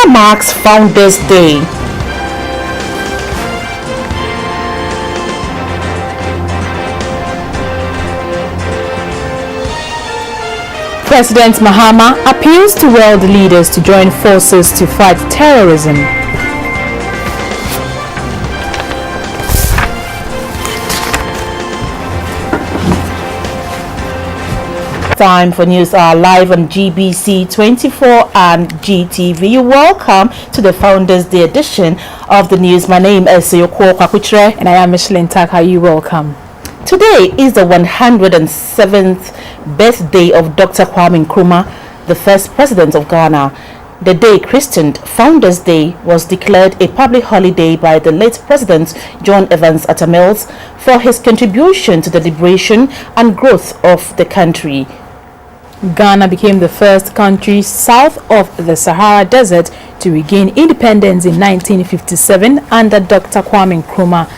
marks Founders Day. President Mahama appeals to world leaders to join forces to fight terrorism. Time for News Hour live on GBC24 and GTV. You're welcome to the Founders Day edition of the news. My name is Yoko Kwakutre and I am Micheline Taka. You welcome. Today is the 107th birthday of Dr. Kwame Nkrumah, the first president of Ghana. The day christened Founders Day was declared a public holiday by the late President John Evans Atta Mills for his contribution to the liberation and growth of the country. Ghana became the first country south of the Sahara Desert to regain independence in 1957 under Dr. Kwame Nkrumah.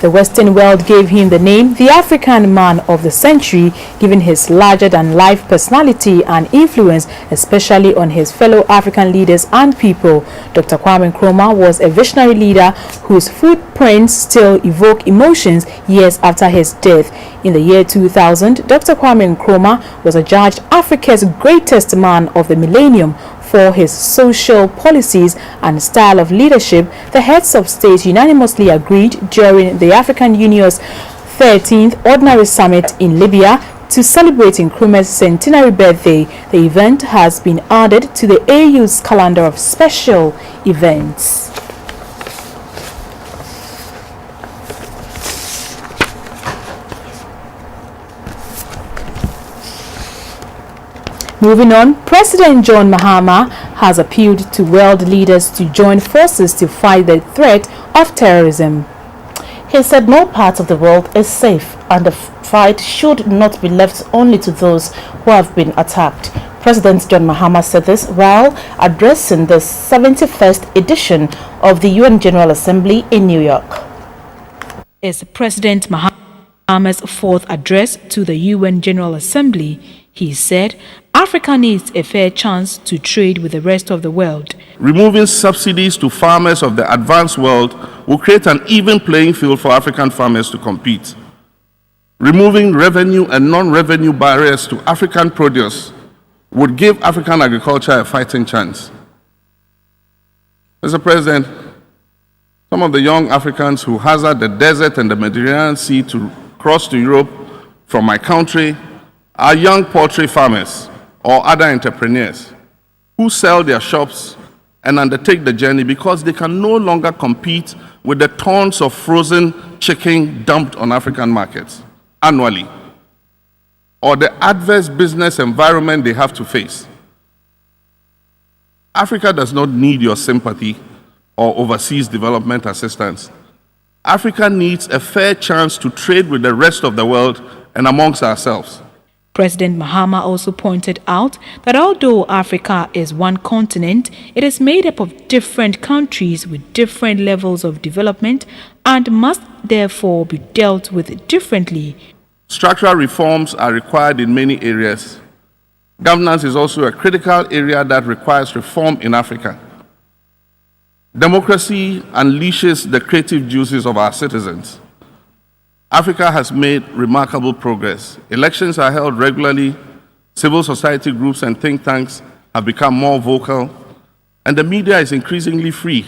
The Western world gave him the name the African Man of the Century, given his larger-than-life personality and influence, especially on his fellow African leaders and people. Dr. Kwame Nkrumah was a visionary leader whose footprints still evoke emotions years after his death. In the year 2000, Dr. Kwame Nkrumah was adjudged Africa's greatest man of the millennium for his social policies and style of leadership. The heads of state unanimously agreed during the African Union's 13th Ordinary Summit in Libya to celebrate Nkrumah's centenary birthday. The event has been added to the AU's calendar of special events. Moving on, President John Mahama has appealed to world leaders to join forces to fight the threat of terrorism. He said no part of the world is safe and the fight should not be left only to those who have been attacked. President John Mahama said this while addressing the 71st edition of the UN General Assembly in New York. It's President Mahama's fourth address to the UN General Assembly. He said, Africa needs a fair chance to trade with the rest of the world. Removing subsidies to farmers of the advanced world will create an even playing field for African farmers to compete. Removing revenue and non-revenue barriers to African produce would give African agriculture a fighting chance. Mr. President, some of the young Africans who hazard the desert and the Mediterranean Sea to cross to Europe from my country are young poultry farmers or other entrepreneurs who sell their shops and undertake the journey because they can no longer compete with the tons of frozen chicken dumped on African markets annually, or the adverse business environment they have to face. Africa does not need your sympathy or overseas development assistance. Africa needs a fair chance to trade with the rest of the world and amongst ourselves. President Mahama also pointed out that although Africa is one continent, it is made up of different countries with different levels of development and must therefore be dealt with differently. Structural reforms are required in many areas. Governance is also a critical area that requires reform in Africa. Democracy unleashes the creative juices of our citizens. Africa has made remarkable progress. Elections are held regularly, civil society groups and think tanks have become more vocal, and the media is increasingly free.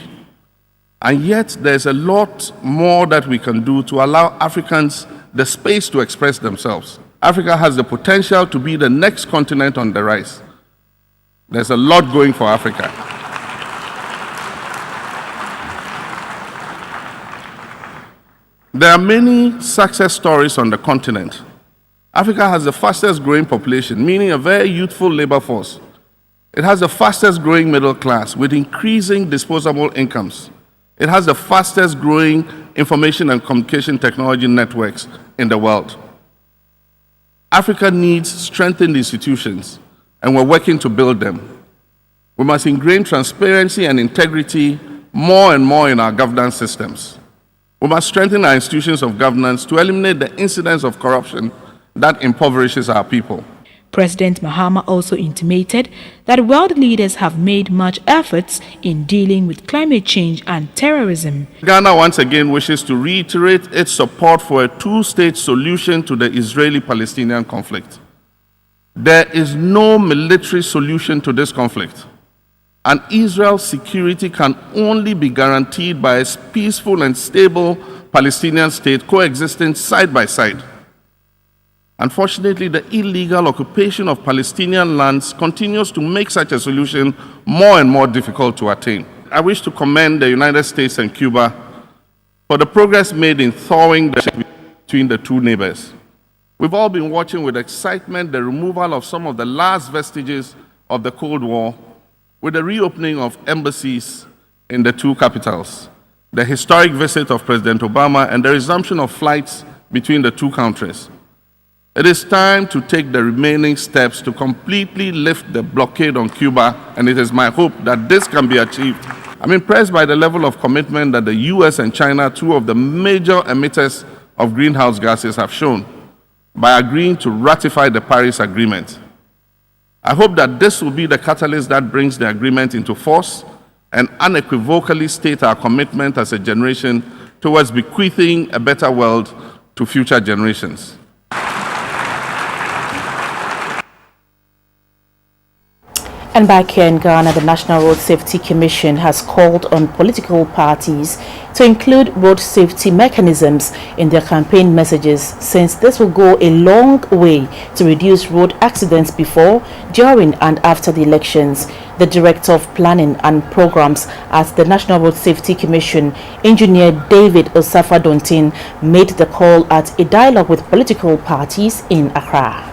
And yet, there's a lot more that we can do to allow Africans the space to express themselves. Africa has the potential to be the next continent on the rise. There's a lot going for Africa. There are many success stories on the continent. Africa has the fastest growing population, meaning a very youthful labor force. It has the fastest growing middle class with increasing disposable incomes. It has the fastest growing information and communication technology networks in the world. Africa needs strengthened institutions, and we're working to build them. We must ingrain transparency and integrity more and more in our governance systems. We must strengthen our institutions of governance to eliminate the incidence of corruption that impoverishes our people. President Mahama also intimated that world leaders have made much efforts in dealing with climate change and terrorism. Ghana once again wishes to reiterate its support for a two-state solution to the Israeli-Palestinian conflict. There is no military solution to this conflict, and Israel's security can only be guaranteed by a peaceful and stable Palestinian state coexisting side by side. Unfortunately, the illegal occupation of Palestinian lands continues to make such a solution more and more difficult to attain. I wish to commend the United States and Cuba for the progress made in thawing the tensions between the two neighbors. We've all been watching with excitement the removal of some of the last vestiges of the Cold War with the reopening of embassies in the two capitals, the historic visit of President Obama, and the resumption of flights between the two countries. It is time to take the remaining steps to completely lift the blockade on Cuba, and it is my hope that this can be achieved. I'm impressed by the level of commitment that the US and China, two of the major emitters of greenhouse gases, have shown by agreeing to ratify the Paris Agreement. I hope that this will be the catalyst that brings the agreement into force and unequivocally state our commitment as a generation towards bequeathing a better world to future generations. And back here in Ghana, the National Road Safety Commission has called on political parties to include road safety mechanisms in their campaign messages, since this will go a long way to reduce road accidents before, during and after the elections. The Director of Planning and Programs at the National Road Safety Commission, Engineer David Osafo-Adontin, made the call at a dialogue with political parties in Accra.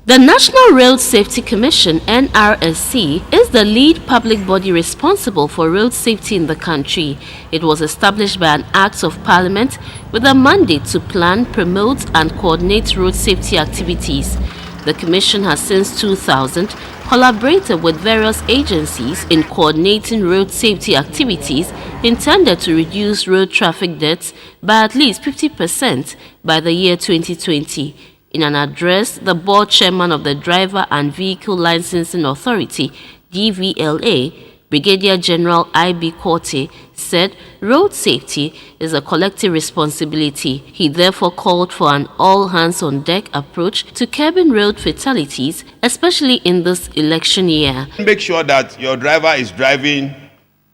The National Road Safety Commission (NRSC) is the lead public body responsible for road safety in the country. It was established by an Act of Parliament with a mandate to plan, promote and coordinate road safety activities. The Commission has since 2000 collaborated with various agencies in coordinating road safety activities intended to reduce road traffic deaths by at least 50% by the year 2020. In an address, the board chairman of the Driver and Vehicle Licensing Authority, DVLA, Brigadier General I.B. Korte, said road safety is a collective responsibility. He therefore called for an all-hands-on-deck approach to curbing road fatalities, especially in this election year. Make sure that your driver is driving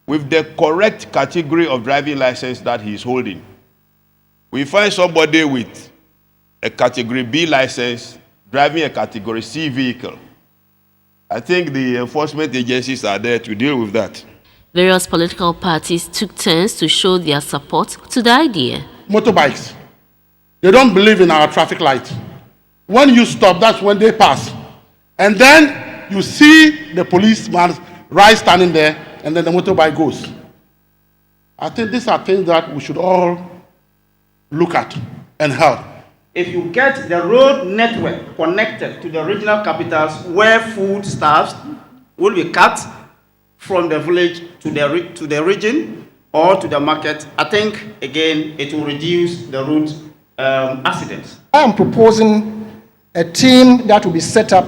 with the correct category of driving license that he is holding. We find somebody with a Category B license driving a Category C vehicle. I think the enforcement agencies are there to deal with that. Various political parties took turns to show their support to the idea. Motorbikes, they don't believe in our traffic light. When you stop, that's when they pass. And then you see the policeman right standing there, and then the motorbike goes. I think these are things that we should all look at and help. If you get the road network connected to the regional capitals where foodstuffs will be cut from the village to the region or to the market, I think, again, it will reduce the road accidents. I am proposing a team that will be set up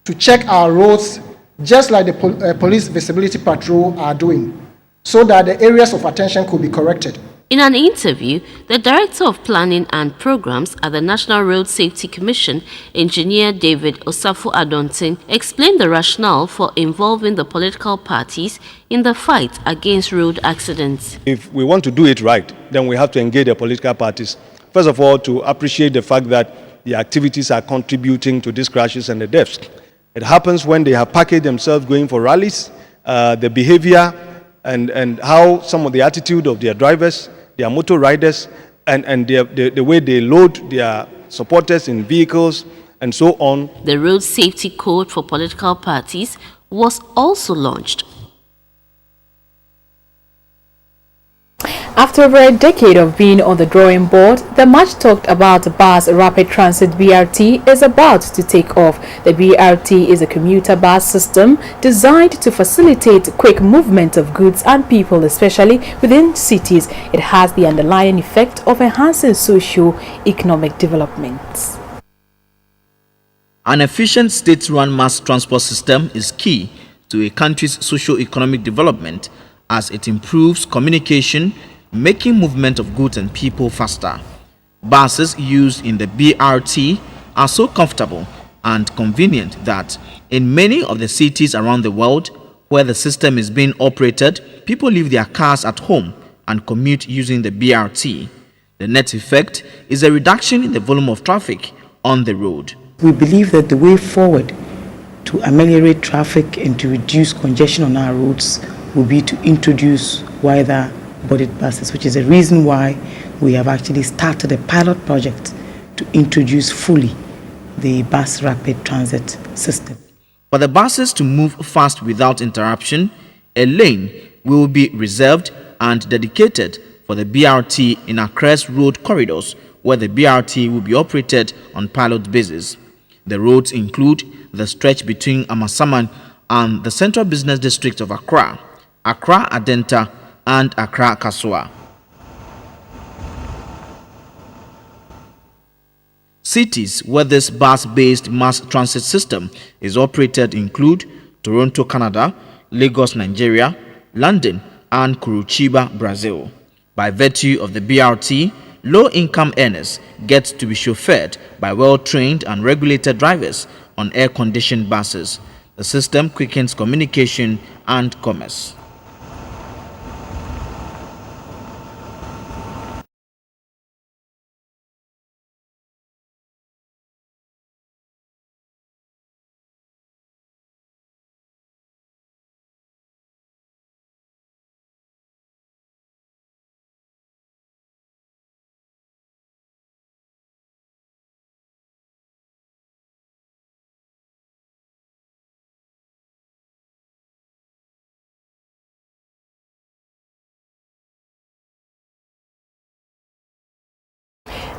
to check our roads just like the police visibility patrol are doing, so that the areas of attention could be corrected. In an interview, the Director of Planning and Programs at the National Road Safety Commission, Engineer David Osafo-Adontin, explained the rationale for involving the political parties in the fight against road accidents. If we want to do it right, then we have to engage the political parties. First of all, to appreciate the fact that the activities are contributing to these crashes and the deaths. It happens when they have packaged themselves going for rallies, the behavior and how some of the attitude of their drivers, their motor riders, and the way they load their supporters in vehicles and so on. The Road Safety Code for political parties was also launched. After over a decade of being on the drawing board, the much talked about bus rapid transit BRT is about to take off. The BRT is a commuter bus system designed to facilitate quick movement of goods and people, especially within cities. It has the underlying effect of enhancing socio-economic development. An efficient state-run mass transport system is key to a country's socio-economic development as it improves communication, making movement of goods and people faster. Buses used in the BRT are so comfortable and convenient that in many of the cities around the world where the system is being operated, people leave their cars at home and commute using the BRT. The net effect is a reduction in the volume of traffic on the road. We believe that the way forward to ameliorate traffic and to reduce congestion on our roads will be to introduce wider bodied buses, which is the reason why we have actually started a pilot project to introduce fully the bus rapid transit system. For the buses to move fast without interruption, a lane will be reserved and dedicated for the BRT in Accra's road corridors, where the BRT will be operated on pilot basis. The roads include the stretch between Amasaman and the Central Business District of Accra, Accra Adenta, and Accra Kasua. Cities where this bus-based mass transit system is operated include Toronto, Canada, Lagos, Nigeria, London, and Curitiba, Brazil. By virtue of the BRT, low-income earners get to be chauffeured by well-trained and regulated drivers on air-conditioned buses. The system quickens communication and commerce.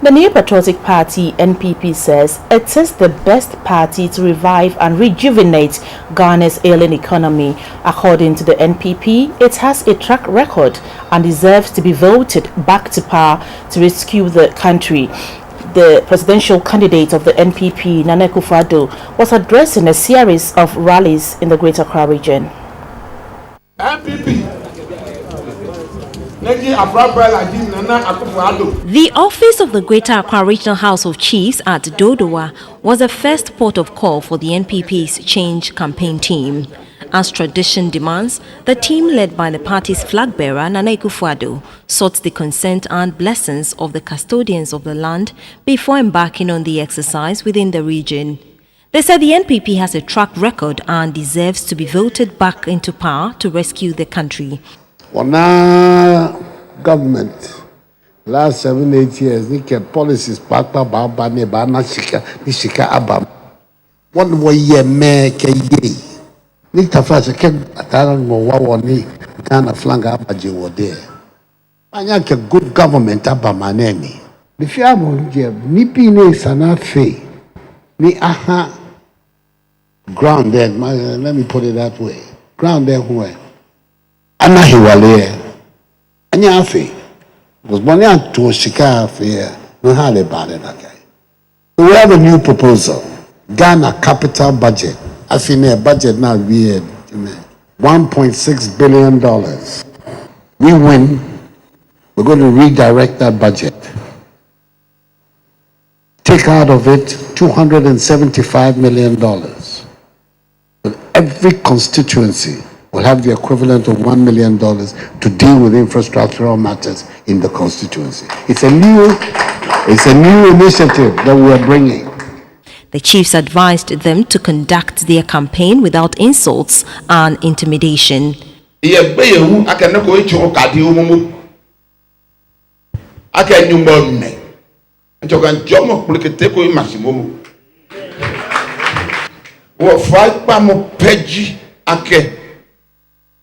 The New Patriotic Party (NPP) says it is the best party to revive and rejuvenate Ghana's ailing economy. According to the NPP, it has a track record and deserves to be voted back to power to rescue the country. The presidential candidate of the NPP, Nana Akufo-Addo, was addressing a series of rallies in the Greater Accra region. NPP. The office of the Greater Accra Regional House of Chiefs at Dodowa was the first port of call for the NPP's Change campaign team. As tradition demands, the team led by the party's flag bearer, Nana Akufo-Addo, sought the consent and blessings of the custodians of the land before embarking on the exercise within the region. They said the NPP has a track record and deserves to be voted back into power to rescue the country. Wana government last 7-8 years they kept policies pakpa baba ne ba na shika ni shika abam what wo ye me ke ye ni tafa se ke atara mo wa woni Ghana flag abaje wo there anya ke good government abamanemi the fear mo je ni pi ne sana fe ni aha grounded let me put it that way grounded where Anna Hiwale, Anya Afi, was born out to Shika Affair, no hardly about it. We have a new proposal Ghana capital budget. I think a budget now we $1.6 billion. We win, we're going to redirect that budget. Take out of it $275 million. But every constituency will have the equivalent of $1 million to deal with infrastructural matters in the constituency. It's a new initiative that we are bringing. The chiefs advised them to conduct their campaign without insults and intimidation.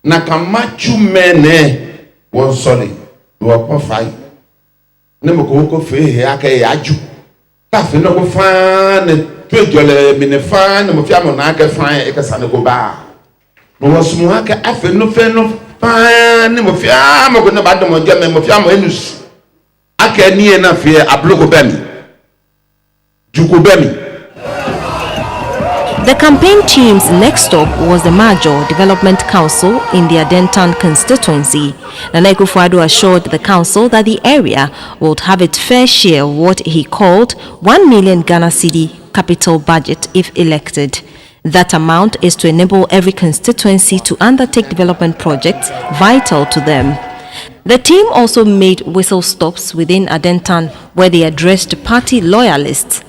Nakamachu mene was solid. Wo fine. Ne mo ko fe he aka ya aju. Ta fe no ko fa ne twejole mi ne fa ne mo fi amo na aka fa e ka sa ne ko ba. Mo wasumu aka afe no fe no fa ne mo fi amo ko ne ba do mo je me mo fi amo enus. Aka ni e na fe ablogo bemi. Juko bemi. The campaign team's next stop was the Major Development Council in the Adentan constituency. Nana Akufo-Addo assured the council that the area would have its fair share of what he called 1 million Ghana cedi capital budget if elected. That amount is to enable every constituency to undertake development projects vital to them. The team also made whistle stops within Adentan where they addressed party loyalists.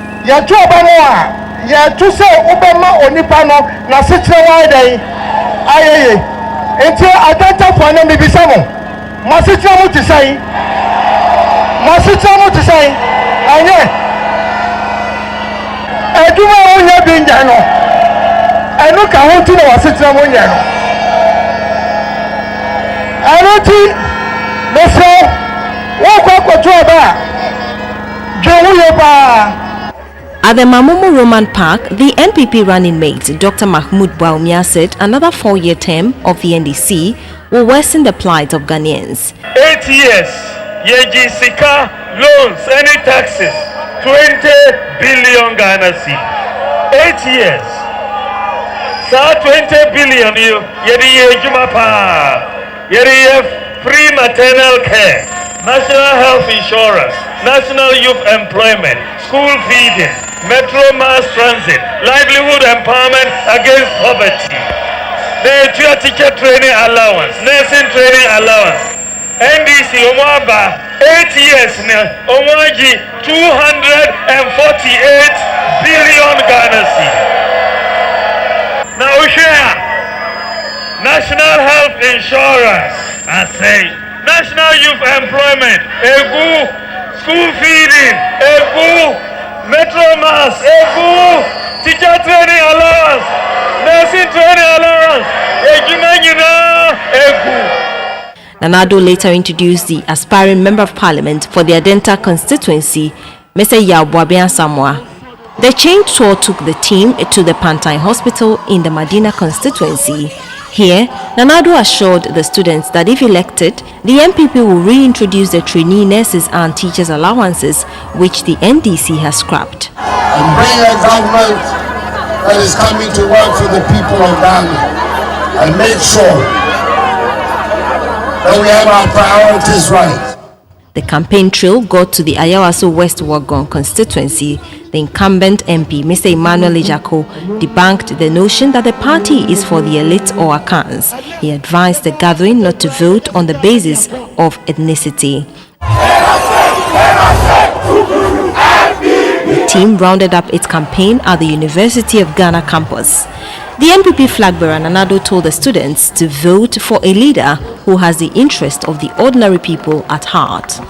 Ya tu se obama onipa no na sekyere wan dai ayeye enti adanta fo na bibisa mo ma sekyere mo tisai anye eduma wo nya binja no enu ka ho tu na wa sekyere mo nya no enu ti no so wo kwa to ba jowu ye ba. At the Mamumu Roman Park, the NPP running mate Dr. Mahmoud Bawumia said another 4-year term of the NDC will worsen the plight of Ghanaians. 8 years, yeji sika loans, any taxes, 20 billion Ghana cedi. 8 years. Sa 20 billion you yedi ejuma pa. Yedi free maternal care, national health insurance, national youth employment, school feeding, metro mass transit, livelihood empowerment against poverty. The teacher training allowance, nursing training allowance. NDC Omwaba 8 years now, Omwaji 248 billion Ghana cedi. Now we share national health insurance, I say, national youth employment, school feeding, metro mass, teacher training allowance, nursing training allowance, Nana-Addo later introduced the aspiring Member of Parliament for the Adenta constituency, Mr. Yabuabian Samoa. The change tour took the team to the Pantine Hospital in the Madina constituency. Here, Nana-Addo assured the students that if elected, the MPP will reintroduce the trainee nurses and teachers' allowances, which the NDC has scrapped. And bring a government that is coming to work for the people of Ghana and make sure that we have our priorities right. The campaign trail got to the Ayawaso West Wagon constituency. The incumbent MP, Mr. Emmanuel Ejako, debunked the notion that the party is for the elite or Akans. He advised the gathering not to vote on the basis of ethnicity. The team rounded up its campaign at the University of Ghana campus. The MPP flag bearer Nana-Addo told the students to vote for a leader who has the interest of the ordinary people at heart.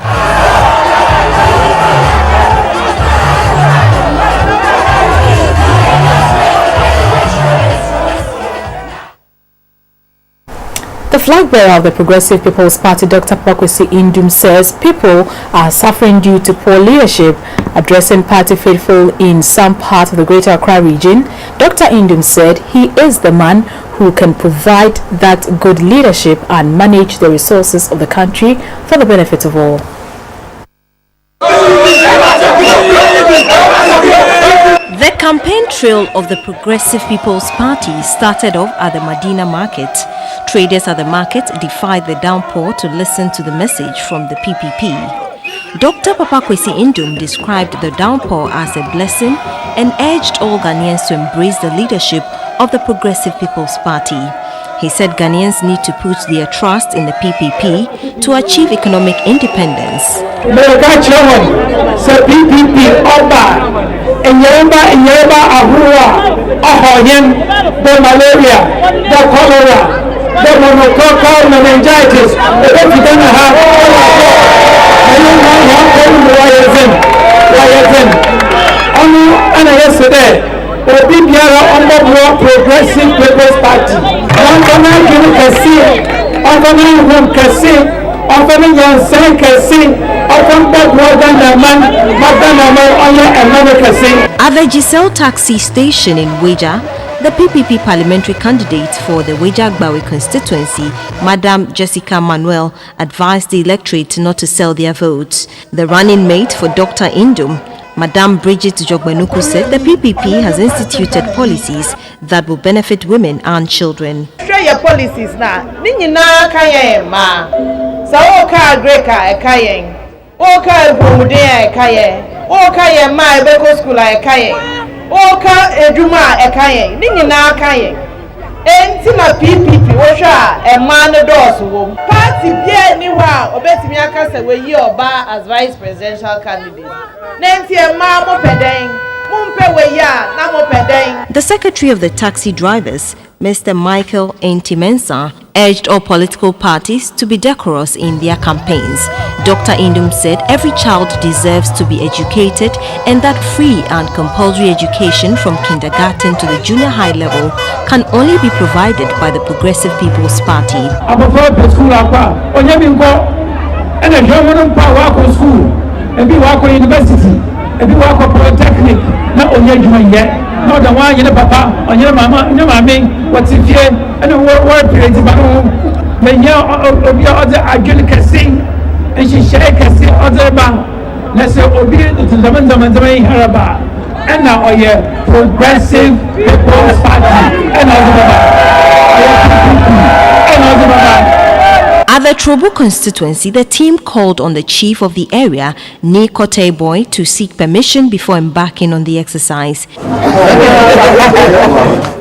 The flag bearer of the Progressive People's Party, Dr. Pakwesi Indum, says people are suffering due to poor leadership. Addressing party faithful in some part of the Greater Accra region, Dr. Indum said he is the man who can provide that good leadership and manage the resources of the country for the benefit of all. The campaign trail of the Progressive People's Party started off at the Madina market. Traders at the market defied the downpour to listen to the message from the PPP. Dr. Pakwesi Indum described the downpour as a blessing and urged all Ghanaians to embrace the leadership of the Progressive People's Party. He said Ghanaians need to put their trust in the PPP to achieve economic independence. The monococcal meningitis, the yesterday, Progressive People's Party. Offering your secrecy, open that At the Giselle taxi station in Weja, the PPP parliamentary candidate for the Weja-Gbawe constituency, Madam Jessica Manuel, advised the electorate not to sell their votes. The running mate for Dr. Indom, Madam Bridget Jogbenuku, said the PPP has instituted policies that will benefit women and children. Share your policies now. Ninyina kaya ma. Sa oka greka ekayen. Oka ebumude ekayen. Oka ye ma ebeko school ekayen. Oka eduma ekayen. Ninyina kayen. Enti na PPP wo hwa e ma no doors wo. Party bia ni wa obetimi aka se we yi oba as vice presidential candidate. Nenti e ma mo peden. The secretary of the taxi drivers, Mr. Michael Entimensa, urged all political parties to be decorous in their campaigns. Dr. Indum said every child deserves to be educated and that free and compulsory education from kindergarten to the junior high level can only be provided by the Progressive People's Party. If you walk up polytechnic, not on your yet, not the one in the papa, on your mama, no mammy, what's if you and the word period about home. When you of your other agile can sing, and she shake can see other bar. Let's say, obedient to the Mandaman Haraba, and now are your Progressive People's Party, and other. At the Trobo constituency, the team called on the chief of the area, Nikote Boy, to seek permission before embarking on the exercise.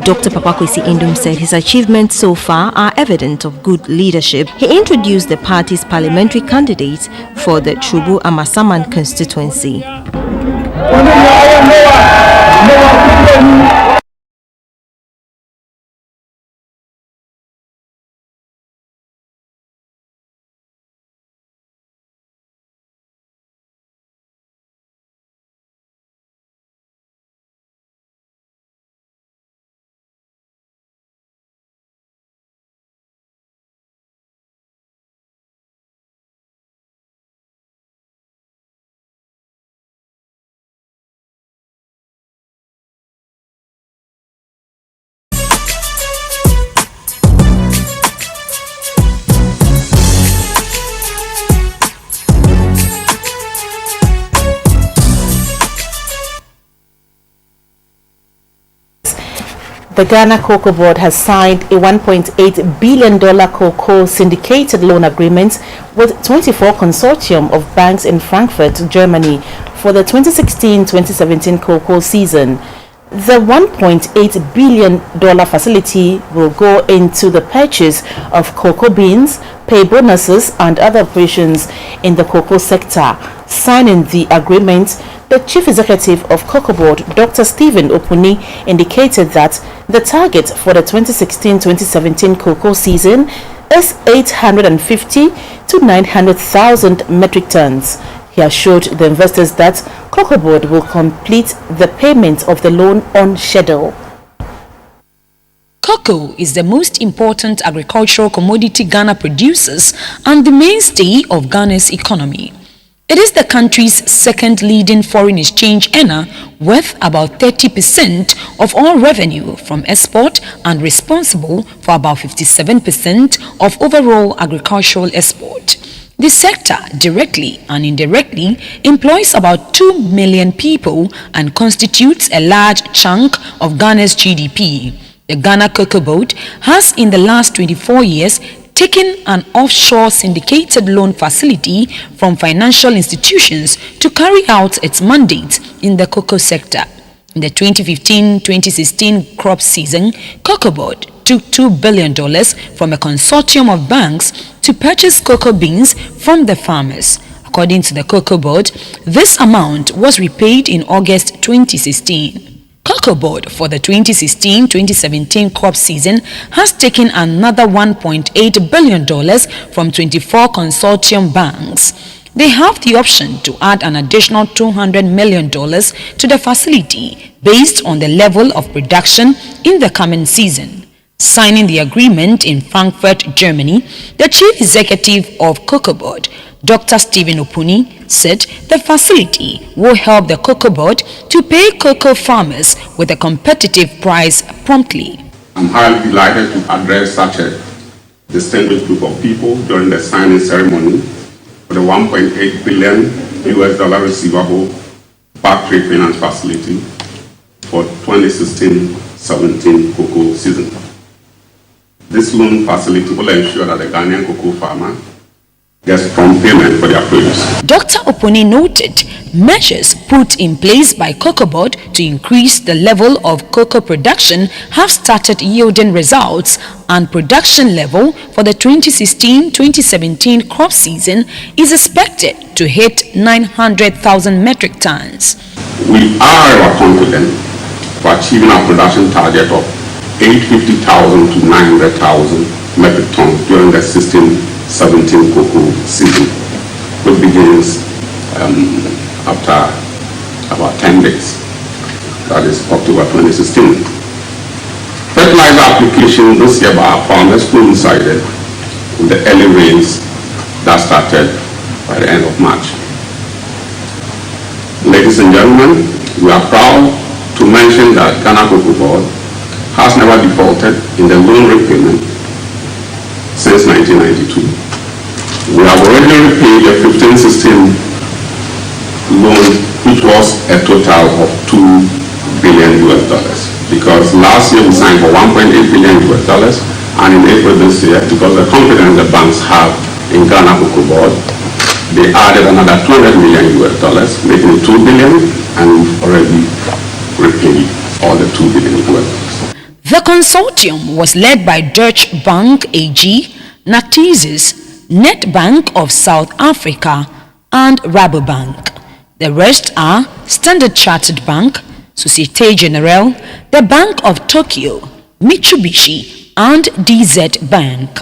Dr. Papakwesi Indum said his achievements so far are evident of good leadership. He introduced the party's parliamentary candidate for the Trobo Amasaman constituency. The Ghana Cocoa Board has signed a $1.8 billion cocoa syndicated loan agreement with 24 consortium of banks in Frankfurt, Germany for the 2016-2017 cocoa season. The $1.8 billion facility will go into the purchase of cocoa beans, pay bonuses and other operations in the cocoa sector. Signing the agreement, the Chief Executive of Cocoa Board, Dr. Stephen Opuni, indicated that the target for the 2016-2017 cocoa season is 850 to 900,000 metric tons. He assured the investors that Cocoa Board will complete the payment of the loan on schedule. Cocoa is the most important agricultural commodity Ghana produces and the mainstay of Ghana's economy. It is the country's second leading foreign exchange earner, worth about 30% of all revenue from export and responsible for about 57% of overall agricultural export. The sector directly and indirectly employs about 2 million people and constitutes a large chunk of Ghana's GDP. The Ghana Cocoa Board has in the last 24 years taken an offshore syndicated loan facility from financial institutions to carry out its mandate in the cocoa sector. In the 2015-2016 crop season, Cocoa Board took $2 billion from a consortium of banks to purchase cocoa beans from the farmers. According to the Cocoa Board, this amount was repaid in August 2016. Cocoa Board for the 2016-2017 crop season has taken another $1.8 billion from 24 consortium banks. They have the option to add an additional $200 million to the facility based on the level of production in the coming season. Signing the agreement in Frankfurt, Germany, the chief executive of Cocoa Board, Dr. Stephen Opuni, said the facility will help the cocoa board to pay cocoa farmers with a competitive price promptly. I'm highly delighted to address such a distinguished group of people during the signing ceremony for the $1.8 billion receivable back trade finance facility for 2016-17 cocoa season. This loan facility will ensure that the Ghanaian cocoa farmer gets prompt payment for their produce. Dr. Oponi noted measures put in place by Cocoa Board to increase the level of cocoa production have started yielding results, and production level for the 2016-2017 crop season is expected to hit 900,000 metric tons. We are confident for achieving our production target of 850,000 to 900,000 metric tons during the 16-17 cocoa season, which begins after about 10 days. That is October 2016. Fertilizer application this year by our farmers coincided with the early rains that started by the end of March. Ladies and gentlemen, we are proud to mention that Ghana Cocoa Board has never defaulted in the loan repayment since 1992. We have already repaid the 15-16 loan, which was a total of $2 billion, because last year we signed for $1.8 billion, and in April this year, because of the confidence the banks have in Ghana Cocoa Board, they added another $200 million, making it $2 billion, and we've already repaid all the $2 billion. The consortium was led by Deutsche Bank AG, Natixis, Netbank of South Africa, and Rabobank. The rest are Standard Chartered Bank, Societe Generale, the Bank of Tokyo, Mitsubishi, and DZ Bank.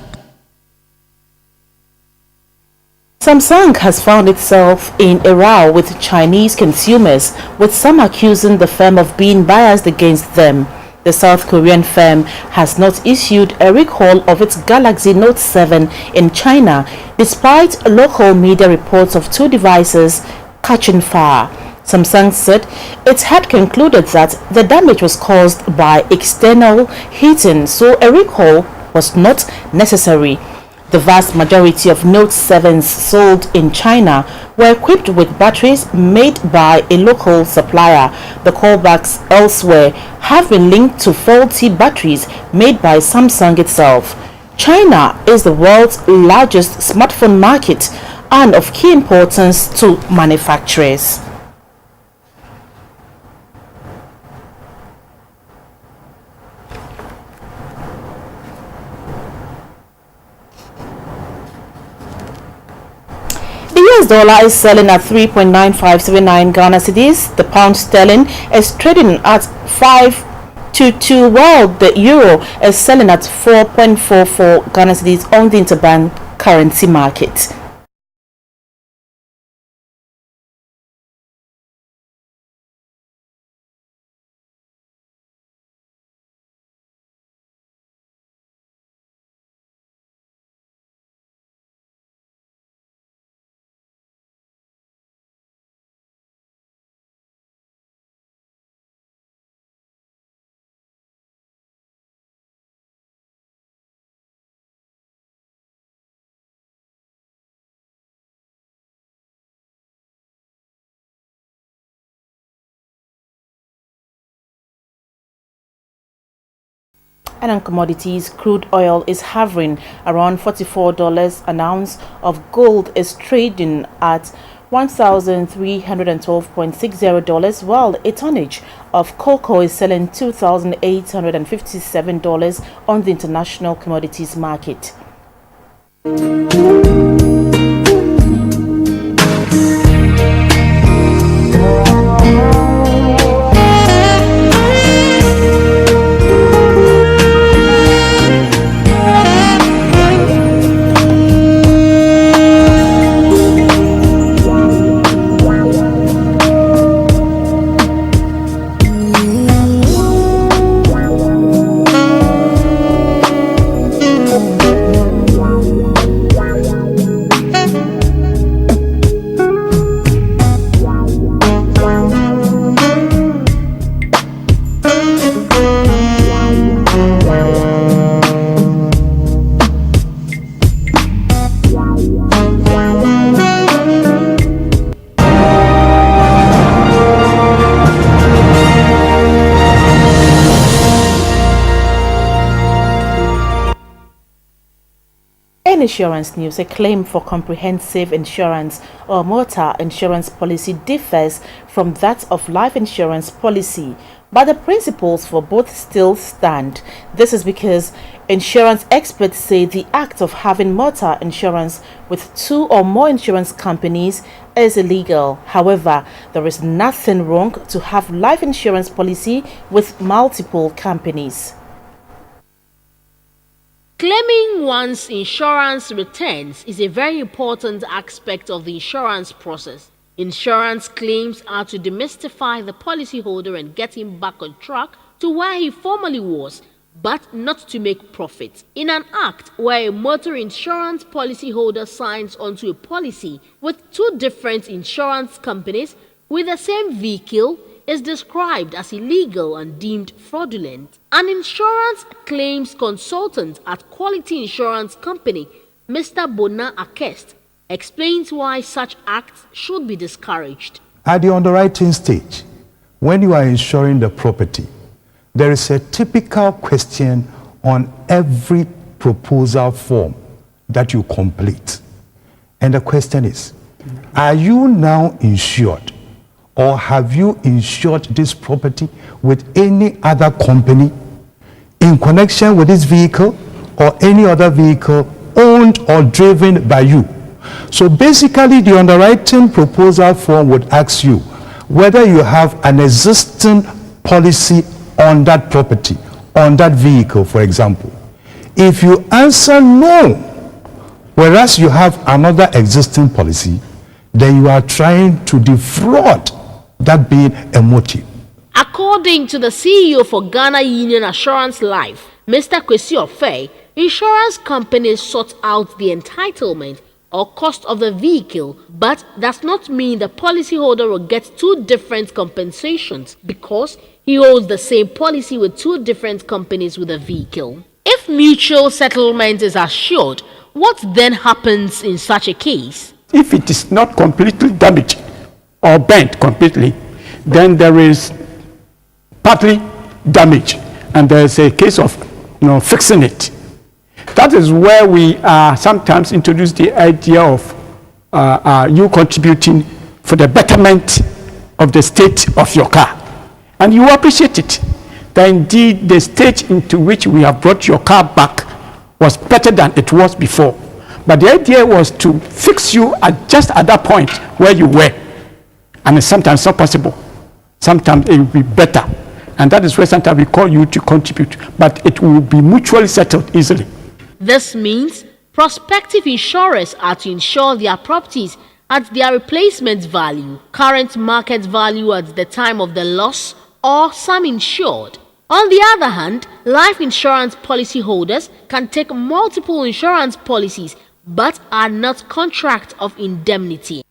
Samsung has found itself in a row with Chinese consumers, with some accusing the firm of being biased against them. The South Korean firm has not issued a recall of its Galaxy Note 7 in China, despite local media reports of two devices catching fire. Samsung said it had concluded that the damage was caused by external heating, so a recall was not necessary. The vast majority of Note 7s sold in China were equipped with batteries made by a local supplier. The callbacks elsewhere have been linked to faulty batteries made by Samsung itself. China is the world's largest smartphone market and of key importance to manufacturers. The US dollar is selling at 3.9579 Ghana cedis. The pound sterling is trading at 522, while the euro is selling at 4.44 Ghana cedis on the interbank currency market. And on commodities, crude oil is hovering around $44 an ounce of gold is trading at $1,312.60, while a tonnage of cocoa is selling $2,857 on the international commodities market. In insurance news, a claim for comprehensive insurance or motor insurance policy differs from that of life insurance policy, but the principles for both still stand. This is because insurance experts say the act of having motor insurance with 2 or more insurance companies is illegal. However, there is nothing wrong to have life insurance policy with multiple companies. Claiming one's insurance returns is a very important aspect of the insurance process. Insurance claims are to demystify the policyholder and get him back on track to where he formerly was, but not to make profit. In an act where a motor insurance policyholder signs onto a policy with 2 different insurance companies with the same vehicle, is described as illegal and deemed fraudulent. An insurance claims consultant at Quality Insurance Company, Mr. Bona Akest, explains why such acts should be discouraged. At the underwriting stage, when you are insuring the property, there is a typical question on every proposal form that you complete. And the question is, are you now insured? Or have you insured this property with any other company in connection with this vehicle or any other vehicle owned or driven by you? So basically, the underwriting proposal form would ask you whether you have an existing policy on that property, on that vehicle, for example. If you answer no, whereas you have another existing policy, then you are trying to defraud, that being a motive. According to the CEO for Ghana Union Assurance Life, Mr. Kwesi Ofei, insurance companies sort out the entitlement or cost of the vehicle, but does not mean the policyholder will get 2 different compensations because he holds the same policy with 2 different companies with a vehicle. If mutual settlement is assured, what then happens in such a case? If it is not completely damaged or bent completely, then there is partly damage and there is a case of fixing it. That is where we sometimes introduce the idea of you contributing for the betterment of the state of your car. And you appreciate it. That indeed the state into which we have brought your car back was better than it was before. But the idea was to fix you just at that point where you were. And it's sometimes not possible. Sometimes it will be better. And that is where sometimes we call you to contribute. But it will be mutually settled easily. This means prospective insurers are to insure their properties at their replacement value, current market value at the time of the loss, or sum insured. On the other hand, life insurance policyholders can take multiple insurance policies but are not contract of indemnity.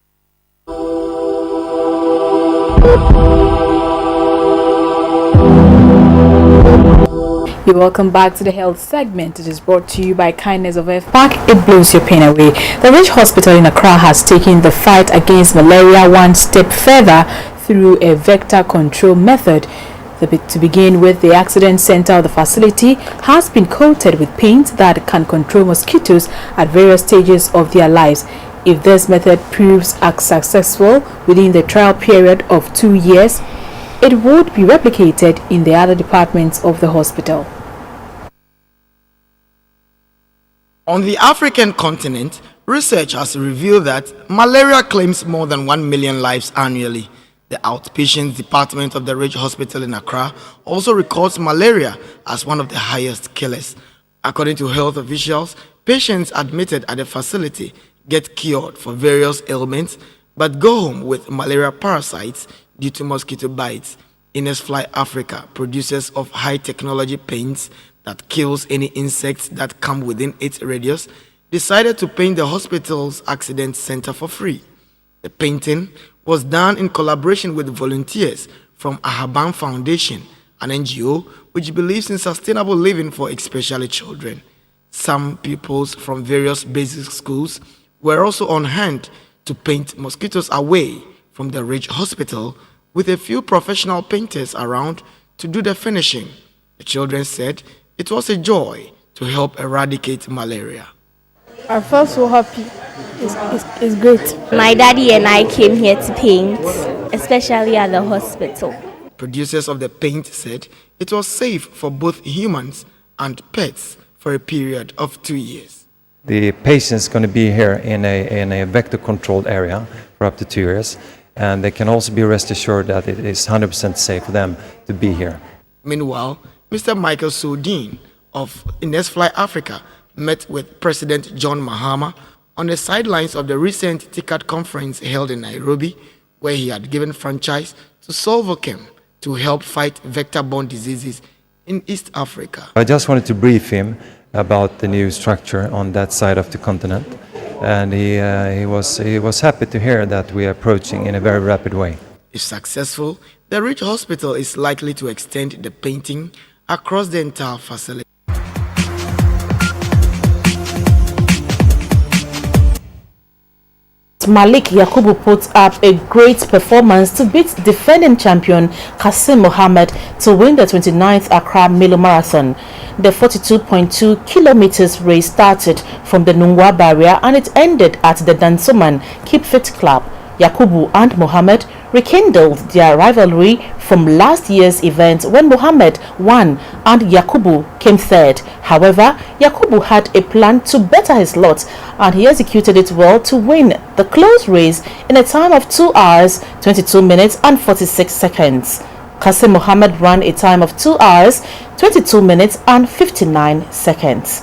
You're welcome back to the health segment. It is brought to you by Kindness of Earth Park. It blows your pain away. The Ridge Hospital in Accra has taken the fight against malaria one step further through a vector control method. To begin with, the accident center of the facility has been coated with paint that can control mosquitoes at various stages of their lives. If this method proves successful within the trial period of 2 years, it would be replicated in the other departments of the hospital. On the African continent, research has revealed that malaria claims more than 1 million lives annually. The outpatient department of the Ridge Hospital in Accra also records malaria as one of the highest killers. According to health officials, patients admitted at the facility get cured for various ailments but go home with malaria parasites due to mosquito bites. Ines Fly Africa, producers of high technology paints that kills any insects that come within its radius, decided to paint the hospital's accident center for free. The painting was done in collaboration with volunteers from Ahaban Foundation, an NGO which believes in sustainable living for especially children. Some pupils from various basic schools were also on hand to paint mosquitoes away from the Ridge Hospital, with a few professional painters around to do the finishing. The children said it was a joy to help eradicate malaria. I felt so happy. It's great. My daddy and I came here to paint, especially at the hospital. Producers of the paint said it was safe for both humans and pets for a period of 2 years. The patient's going to be here in a vector-controlled area for up to 2 years, and they can also be rest assured that it is 100% safe for them to be here. Meanwhile, Mr. Michael Sodin of Innesfly Africa met with President John Mahama on the sidelines of the recent TICAD conference held in Nairobi, where he had given franchise to Solvochem to help fight vector-borne diseases in East Africa. I just wanted to brief him about the new structure on that side of the continent, and he was happy to hear that we are approaching in a very rapid way. If successful, the Ridge Hospital is likely to extend the painting across the entire facility. Malik Yakubu put up a great performance to beat defending champion Kasim Mohammed to win the 29th Accra Milo Marathon. The 42.2 kilometers race started from the Nungwa barrier and it ended at the Dansoman Keep Fit Club. Yakubu and Mohammed rekindled their rivalry from last year's event when Mohammed won and Yakubu came third. However, Yakubu had a plan to better his lot and he executed it well to win the close race in a time of 2 hours, 22 minutes and 46 seconds. Kasim Mohammed ran a time of 2 hours, 22 minutes and 59 seconds.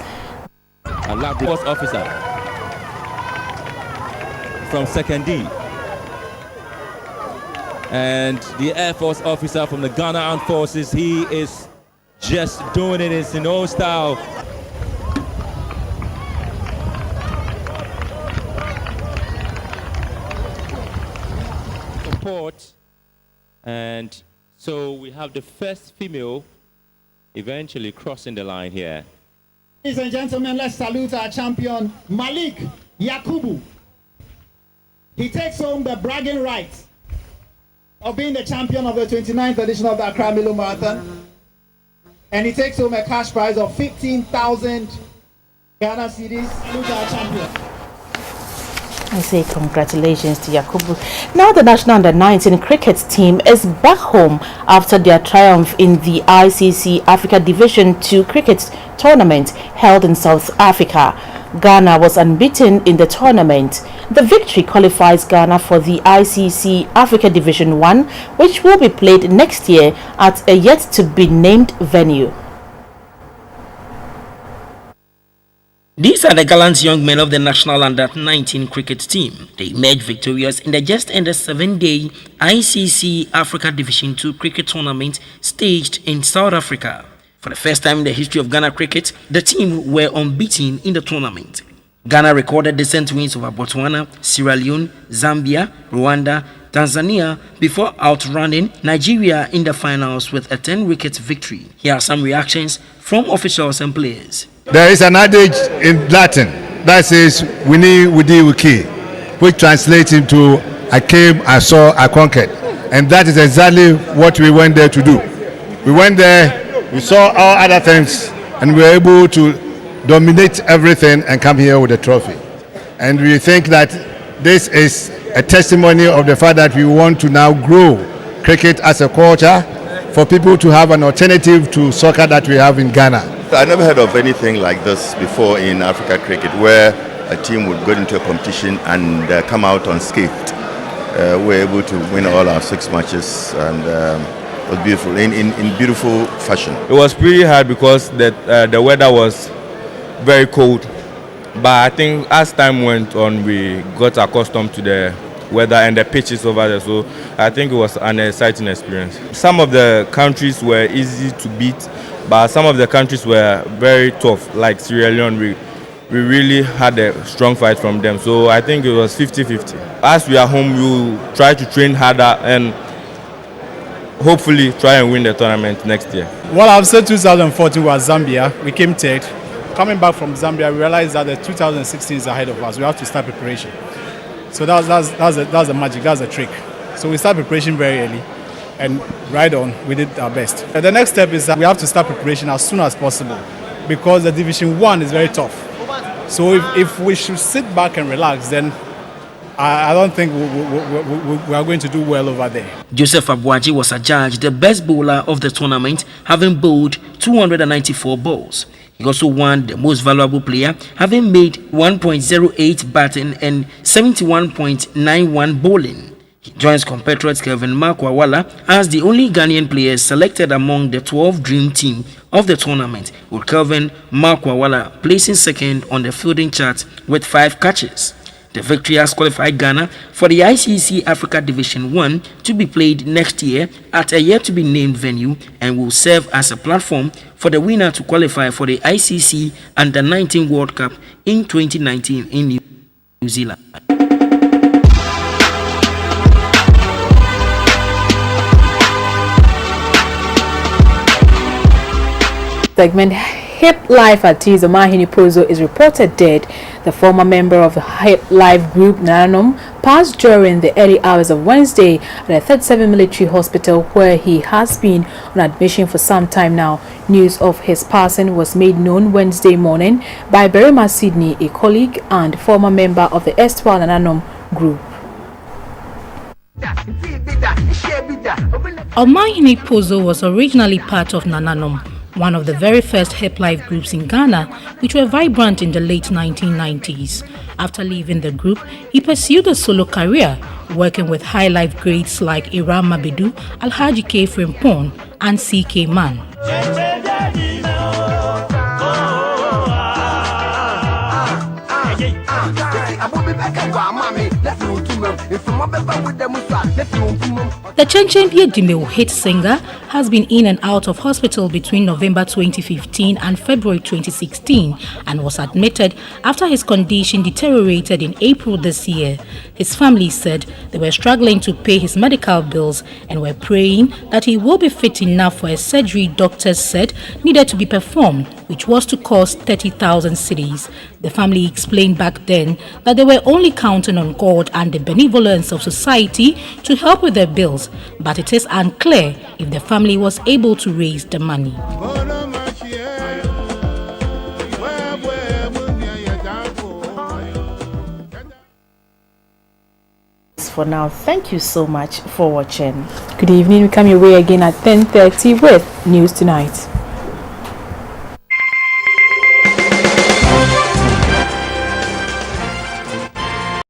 A lab force officer from Second D. And the Air Force officer from the Ghana Armed Forces, he is just doing it in his own style. Support. And so we have the first female eventually crossing the line here. Ladies and gentlemen, let's salute our champion, Malik Yakubu. He takes home the bragging rights of being the champion of the 29th edition of the Accra Milo Marathon. And he takes home a cash prize of 15,000 Ghana cedis. Salute our champion. I say congratulations to Yakubu. Now the national under-19 cricket team is back home after their triumph in the ICC Africa Division 2 cricket tournament held in South Africa. Ghana was unbeaten in the tournament. The victory qualifies Ghana for the ICC Africa Division 1, which will be played next year at a yet-to-be-named venue. These are the gallant young men of the national under-19 cricket team. They emerged victorious in the just-ended 7-day ICC Africa Division 2 cricket tournament staged in South Africa. For the first time in the history of Ghana cricket, the team were unbeaten in the tournament. Ghana recorded decent wins over Botswana, Sierra Leone, Zambia, Rwanda, Tanzania before outrunning Nigeria in the finals with a 10-wicket victory. Here are some reactions from officials and players. There is an adage in Latin that says, "Wini wudi wiki," which translates into "I came, I saw, I conquered." And that is exactly what we went there to do. We went there, we saw all other things, and we were able to dominate everything and come here with a trophy. And we think that this is a testimony of the fact that we want to now grow cricket as a culture for people to have an alternative to soccer that we have in Ghana. I never heard of anything like this before in Africa cricket, where a team would go into a competition and come out unscathed. We're able to win all our 6 matches, and it was beautiful, in beautiful fashion. It was pretty hard because the weather was very cold, but I think as time went on, we got accustomed to the weather and the pitches over there, so I think it was an exciting experience. Some of the countries were easy to beat, but some of the countries were very tough, like Sierra Leone. We really had a strong fight from them, so I think it was 50-50. As we are home, we will try to train harder and hopefully try and win the tournament next year. Well, I've said 2014 was Zambia. We came third. Coming back from Zambia, we realized that the 2016 is ahead of us. We have to start preparation. So that's the magic, that's the trick. So we start preparation very early, and right on, we did our best. The next step is that we have to start preparation as soon as possible, because the Division 1 is very tough. So if we should sit back and relax, then I don't think we are going to do well over there. Joseph Abuaji was adjudged the best bowler of the tournament, having bowled 294 balls. He also won the most valuable player, having made 1.08 batting and 71.91 bowling. He joins compatriot Kelvin Makwawala as the only Ghanaian player selected among the 12 dream team of the tournament, with Kelvin Makwawala placing second on the fielding chart with 5 catches. The victory has qualified Ghana for the ICC Africa Division 1 to be played next year at a yet-to-be-named venue and will serve as a platform for the winner to qualify for the ICC Under-19 World Cup in 2019 in New Zealand. Segment Hip Life artist Omahini Pozo is reported dead. The former member of the Hip Life group Nananom passed during the early hours of Wednesday at the 37 Military Hospital, where he has been on admission for some time now. News of his passing was made known Wednesday morning by Berima Sydney, a colleague and former member of the erstwhile Nananom group. Omahini Pozo was originally part of Nananom, one of the very first hip life groups in Ghana, which were vibrant in the late 1990s. After leaving the group, he pursued a solo career, working with high life greats like Iram Mabidu, Alhaji K. Frimpong, and C.K. Man. The Chenchembie Dimeo hit singer has been in and out of hospital between November 2015 and February 2016 and was admitted after his condition deteriorated in April this year. His family said they were struggling to pay his medical bills and were praying that he will be fit enough for a surgery doctors said needed to be performed, which was to cost 30,000 cedis. The family explained back then that they were only counting on God and the benevolence of society to help with their bills, but it is unclear if the family was able to raise the money. For now, thank you so much for watching. Good evening. We come your way again at 10:30 with News Tonight.